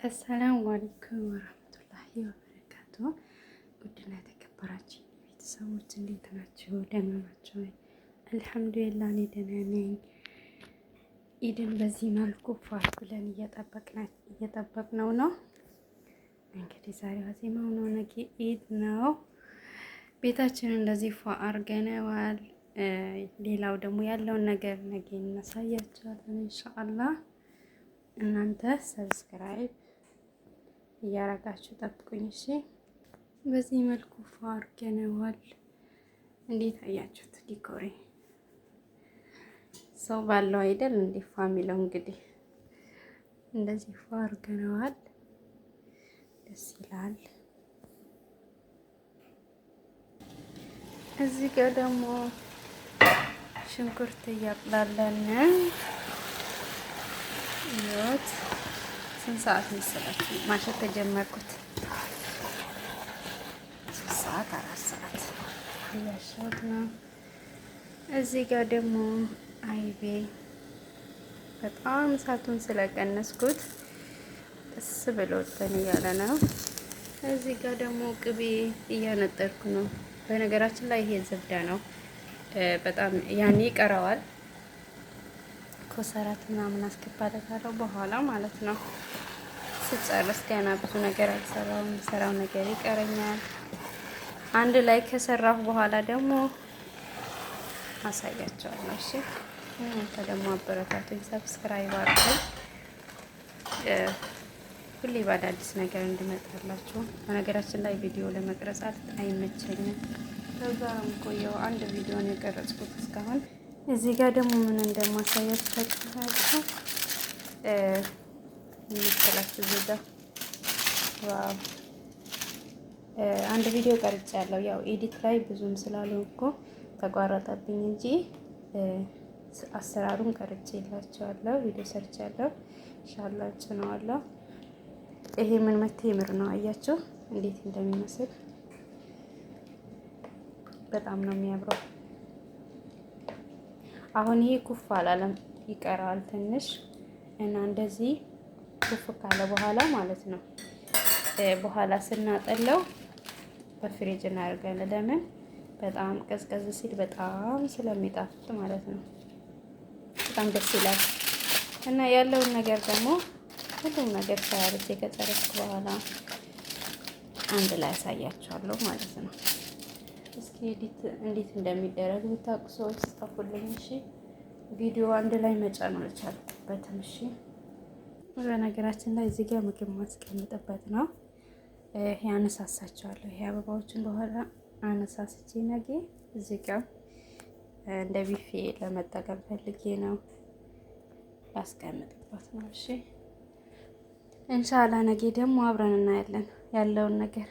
አሰላሙ አለይኩም ወራህመቱላሂ ወበረካቱ። ውድና የተከበራችሁ ቤተሰቦች እንዴት ናችሁ? ደህና ናችሁ? አልሐምዱሊላህ እኔ ደህና ነኝ። ኢድን በዚህ መልኩ ፏ ብለን እየጠበቅነው ነው። እንግዲህ ዛሬ ዋዜማው ነው፣ ነገ ኢድ ነው። ቤታችንን እንደዚህ ፏ አርገነዋል። ሌላው ደግሞ ያለውን ነገር ነገ እናሳያችኋለን ኢንሻአላህ። እናንተ ሰብስክራይብ እያረጋችሁ ጠብቁኝ እሺ። በዚህ መልኩ ፏ አርገነዋል። እንዴት አያችሁት? ዲኮሬ ሰው ባለው አይደል እንዴ ፏ የሚለው። እንግዲህ እንደዚህ ፏ አርገነዋል። ደስ ይላል። እዚህ ጋር ደግሞ ሽንኩርት እያቅላለን ይወት ስንት ሰዓት መሰላችሁ ማሸት ተጀመርኩት? 3 ሰዓት 4 ሰዓት እያሸሁት ነው። እዚህ ጋር ደግሞ አይቤ በጣም እሳቱን ስለቀነስኩት ደስ ብሎትን እያለ ነው። እዚህ ጋር ደግሞ ቅቤ እያነጠርኩ ነው። በነገራችን ላይ ይሄ ዝብዳ ነው። በጣም ያኔ ይቀረዋል። ኮሰራት ምናምን አስገባለታለሁ በኋላ ማለት ነው። ስጨርስ ገና ብዙ ነገር አልሰራውም። ሰራው ነገር ይቀረኛል። አንድ ላይ ከሰራሁ በኋላ ደግሞ አሳያቸዋለሁ። እሺ እናንተ ደግሞ አበረታቱኝ፣ ሰብስክራይብ አድርጉ። ሁሌ በአዳዲስ ነገር እንድመጣላችሁ። በነገራችን ላይ ቪዲዮ ለመቅረጽ አይመቸኝም። ከዛ ነው የምቆየው። አንድ ቪዲዮ ነው የቀረጽኩት እስካሁን። እዚህ ጋር ደግሞ ምን እንደማሳያችሁ ታውቃላችሁ? የሚመስላችሁ እዚህ ጋር ዋው አንድ ቪዲዮ ቀርጫለሁ። ያው ኤዲት ላይ ብዙም ስላልሆንኩ ተቋረጠብኝ እንጂ አሰራሩን ቀርጬላችኋለሁ። ቪዲዮ ሰርቻለሁ። ኢንሻአላህ ጭነዋለሁ። ይሄ ምን መቴምር ነው አያችሁ እንዴት እንደሚመስል። በጣም ነው የሚያምረው። አሁን ይሄ ኩፍ አላለም፣ ይቀራል ትንሽ እና እንደዚህ ኩፍ ካለ በኋላ ማለት ነው በኋላ ስናጠለው በፍሪጅ እናደርጋለን። ለምን በጣም ቀዝቀዝ ሲል በጣም ስለሚጣፍጥ ማለት ነው። በጣም ደስ ይላል። እና ያለውን ነገር ደግሞ ሁሉም ነገር ሳያርጄ ከጨረስኩ በኋላ አንድ ላይ ያሳያችኋለሁ ማለት ነው። እስኪ ኤዲት እንዴት እንደሚደረግ ብታውቁ ሰዎች ጻፉልኝ እሺ። ቪዲዮ አንድ ላይ መጫን አልቻልኩበትም እሺ። በነገራችን ላይ እዚህ ጋር ምግብ ማስቀምጥበት ነው። ያነሳሳቸዋለሁ። ይሄ አበባዎችን በኋላ አነሳስቼ ነገ እዚህ ጋር እንደ ቢፌ ለመጠቀም ፈልጌ ነው ያስቀምጥበት ነው እሺ። ኢንሻአላህ ነገ ደግሞ አብረን እናያለን ያለውን ነገር